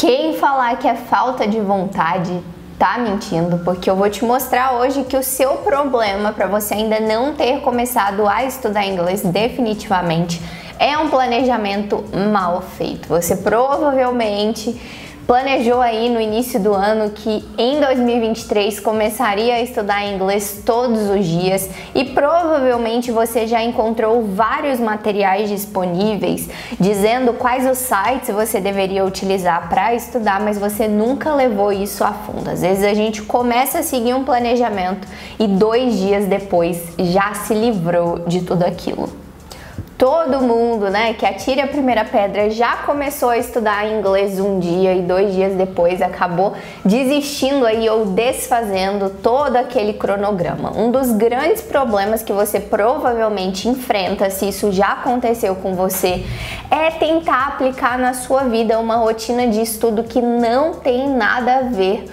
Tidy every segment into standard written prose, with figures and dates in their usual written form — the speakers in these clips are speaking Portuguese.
Quem falar que é falta de vontade tá mentindo, porque eu vou te mostrar hoje que o seu problema para você ainda não ter começado a estudar inglês definitivamente é um planejamento mal feito. Você provavelmente planejou aí no início do ano que em 2023 começaria a estudar inglês todos os dias e provavelmente você já encontrou vários materiais disponíveis dizendo quais os sites você deveria utilizar para estudar, mas você nunca levou isso a fundo. Às vezes a gente começa a seguir um planejamento e 2 dias depois já se livrou de tudo aquilo. Todo mundo, né, que atire a primeira pedra já começou a estudar inglês um dia e 2 dias depois acabou desistindo aí ou desfazendo todo aquele cronograma. Um dos grandes problemas que você provavelmente enfrenta, se isso já aconteceu com você, é tentar aplicar na sua vida uma rotina de estudo que não tem nada a ver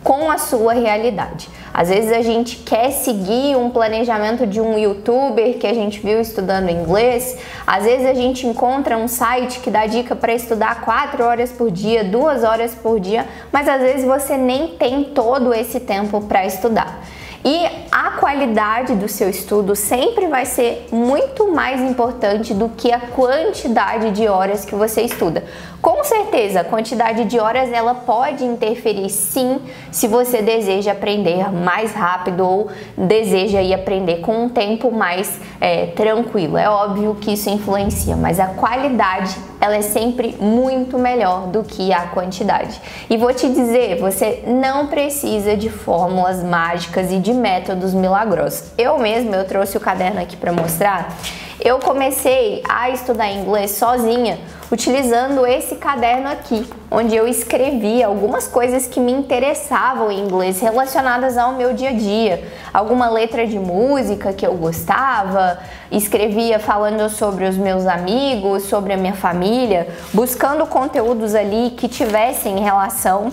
com a sua realidade. Às vezes a gente quer seguir um planejamento de um youtuber que a gente viu estudando inglês, às vezes a gente encontra um site que dá dica para estudar 4 horas por dia, 2 horas por dia, mas às vezes você nem tem todo esse tempo para estudar. E a qualidade do seu estudo sempre vai ser muito mais importante do que a quantidade de horas que você estuda. Com certeza, a quantidade de horas ela pode interferir sim, se você deseja aprender mais rápido ou deseja ir aprender com um tempo mais tranquilo. É óbvio que isso influencia, mas a qualidade ela é sempre muito melhor do que a quantidade. E vou te dizer, você não precisa de fórmulas mágicas e de métodos milagrosos. Eu trouxe o caderno aqui para mostrar. Eu comecei a estudar inglês sozinha utilizando esse caderno aqui, onde eu escrevia algumas coisas que me interessavam em inglês relacionadas ao meu dia a dia, alguma letra de música que eu gostava, escrevia falando sobre os meus amigos, sobre a minha família, buscando conteúdos ali que tivessem relação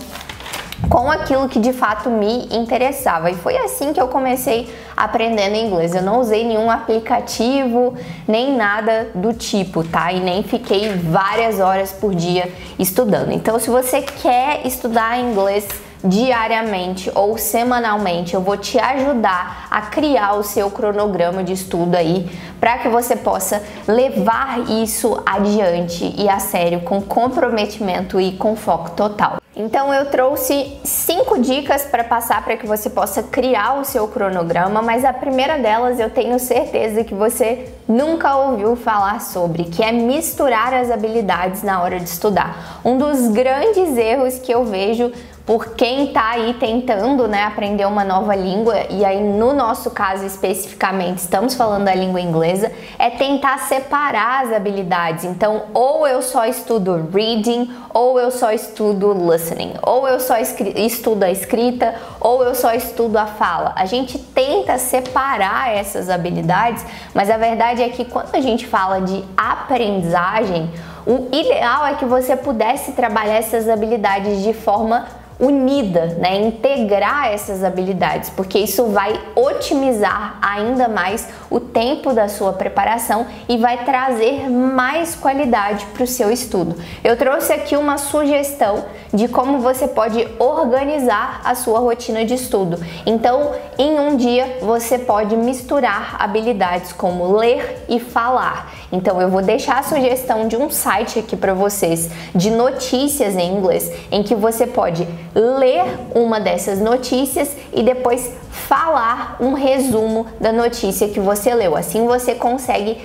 com aquilo que de fato me interessava. E foi assim que eu comecei aprendendo inglês. Eu não usei nenhum aplicativo, nem nada do tipo, tá? E nem fiquei várias horas por dia estudando. Então, se você quer estudar inglês diariamente ou semanalmente, eu vou te ajudar a criar o seu cronograma de estudo aí, para que você possa levar isso adiante e a sério, com comprometimento e com foco total. Então eu trouxe 5 dicas para passar para que você possa criar o seu cronograma, mas a primeira delas eu tenho certeza que você nunca ouviu falar sobre, que é misturar as habilidades na hora de estudar. Um dos grandes erros que eu vejo por quem tá aí tentando, né, aprender uma nova língua, e aí no nosso caso especificamente estamos falando da língua inglesa, é tentar separar as habilidades. Então, ou eu só estudo reading, ou eu só estudo listening, ou eu só estudo a escrita, ou eu só estudo a fala. A gente tenta separar essas habilidades, mas a verdade é que quando a gente fala de aprendizagem, o ideal é que você pudesse trabalhar essas habilidades de forma unida, né? Integrar essas habilidades, porque isso vai otimizar ainda mais o tempo da sua preparação e vai trazer mais qualidade para o seu estudo. Eu trouxe aqui uma sugestão de como você pode organizar a sua rotina de estudo. Então, em um dia, você pode misturar habilidades como ler e falar. Então, eu vou deixar a sugestão de um site aqui para vocês de notícias em inglês, em que você pode ler uma dessas notícias e depois falar um resumo da notícia que você leu. Assim você consegue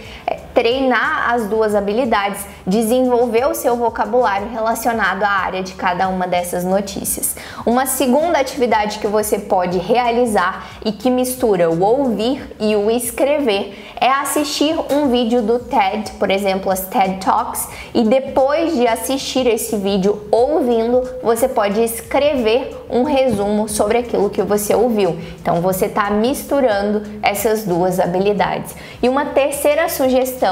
treinar as duas habilidades, desenvolver o seu vocabulário relacionado à área de cada uma dessas notícias. Uma segunda atividade que você pode realizar e que mistura o ouvir e o escrever é assistir um vídeo do TED, por exemplo, as TED Talks, e depois de assistir esse vídeo ouvindo, você pode escrever um resumo sobre aquilo que você ouviu. Então você está misturando essas duas habilidades. E uma terceira sugestão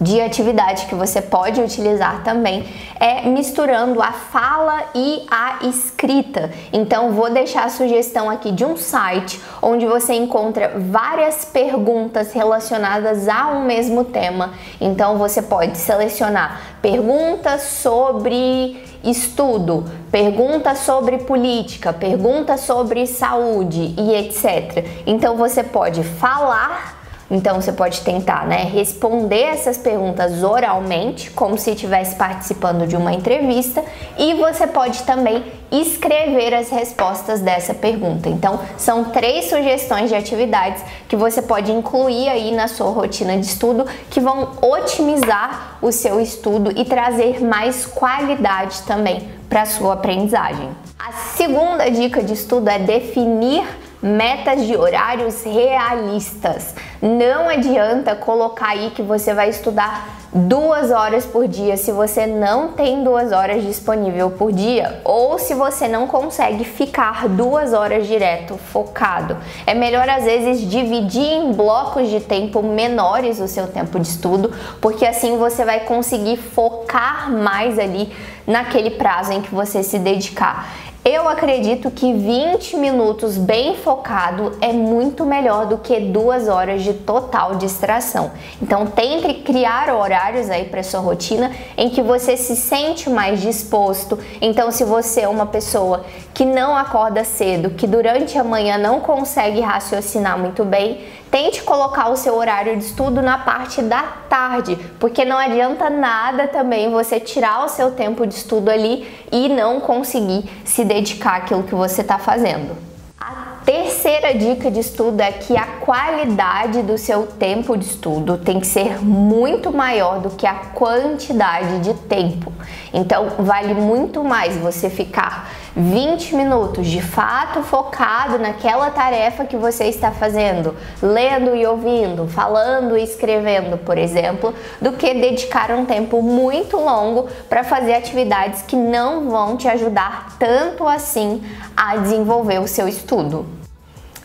de atividade que você pode utilizar também é misturando a fala e a escrita. Então vou deixar a sugestão aqui de um site onde você encontra várias perguntas relacionadas a um mesmo tema. Então você pode selecionar perguntas sobre estudo, perguntas sobre política, perguntas sobre saúde e etc. Então você pode falar. Então você pode tentar, responder essas perguntas oralmente, como se estivesse participando de uma entrevista, e você pode também escrever as respostas dessa pergunta. Então são 3 sugestões de atividades que você pode incluir aí na sua rotina de estudo, que vão otimizar o seu estudo e trazer mais qualidade também para a sua aprendizagem. A segunda dica de estudo é definir metas de horários realistas. Não adianta colocar aí que você vai estudar 2 horas por dia se você não tem 2 horas disponível por dia, ou se você não consegue ficar 2 horas direto focado. É melhor às vezes dividir em blocos de tempo menores o seu tempo de estudo, porque assim você vai conseguir focar mais ali naquele prazo em que você se dedicar. Eu acredito que 20 minutos bem focado é muito melhor do que 2 horas de total distração. Então tente criar horários aí para sua rotina em que você se sente mais disposto. Então se você é uma pessoa que não acorda cedo, que durante a manhã não consegue raciocinar muito bem, tente colocar o seu horário de estudo na parte da tarde, porque não adianta nada também você tirar o seu tempo de estudo ali e não conseguir se dedicar àquilo que você está fazendo. A terceira dica de estudo é que a qualidade do seu tempo de estudo tem que ser muito maior do que a quantidade de tempo. Então, vale muito mais você ficar 20 minutos de fato focado naquela tarefa que você está fazendo, lendo e ouvindo, falando e escrevendo, por exemplo, do que dedicar um tempo muito longo para fazer atividades que não vão te ajudar tanto assim a desenvolver o seu estudo.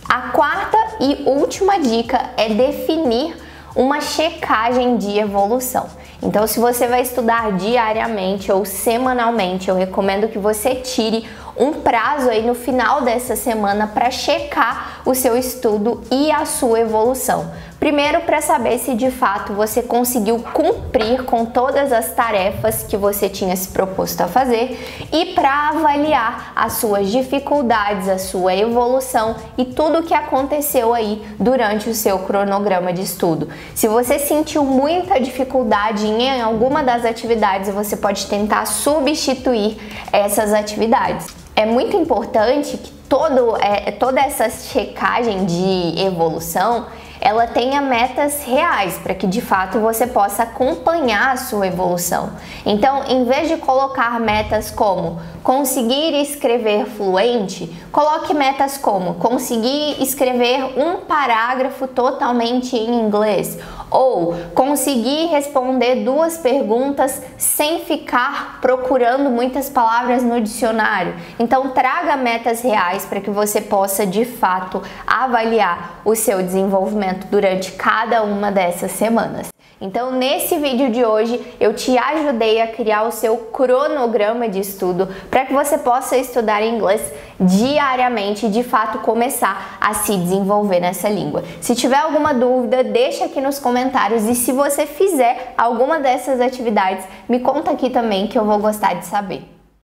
A quarta e última dica é definir uma checagem de evolução. Então, se você vai estudar diariamente ou semanalmente, eu recomendo que você tire um prazo aí no final dessa semana para checar o seu estudo e a sua evolução. Primeiro, para saber se de fato você conseguiu cumprir com todas as tarefas que você tinha se proposto a fazer, e para avaliar as suas dificuldades, a sua evolução e tudo o que aconteceu aí durante o seu cronograma de estudo. Se você sentiu muita dificuldade em alguma das atividades, você pode tentar substituir essas atividades. É muito importante que toda essa checagem de evolução ela tenha metas reais para que de fato você possa acompanhar a sua evolução. Então, em vez de colocar metas como conseguir escrever fluente, coloque metas como conseguir escrever um parágrafo totalmente em inglês, ou conseguir responder 2 perguntas sem ficar procurando muitas palavras no dicionário. Então traga metas reais para que você possa de fato avaliar o seu desenvolvimento durante cada uma dessas semanas. Então, nesse vídeo de hoje, eu te ajudei a criar o seu cronograma de estudo para que você possa estudar inglês diariamente e, de fato, começar a se desenvolver nessa língua. Se tiver alguma dúvida, deixa aqui nos comentários, e se você fizer alguma dessas atividades, me conta aqui também que eu vou gostar de saber.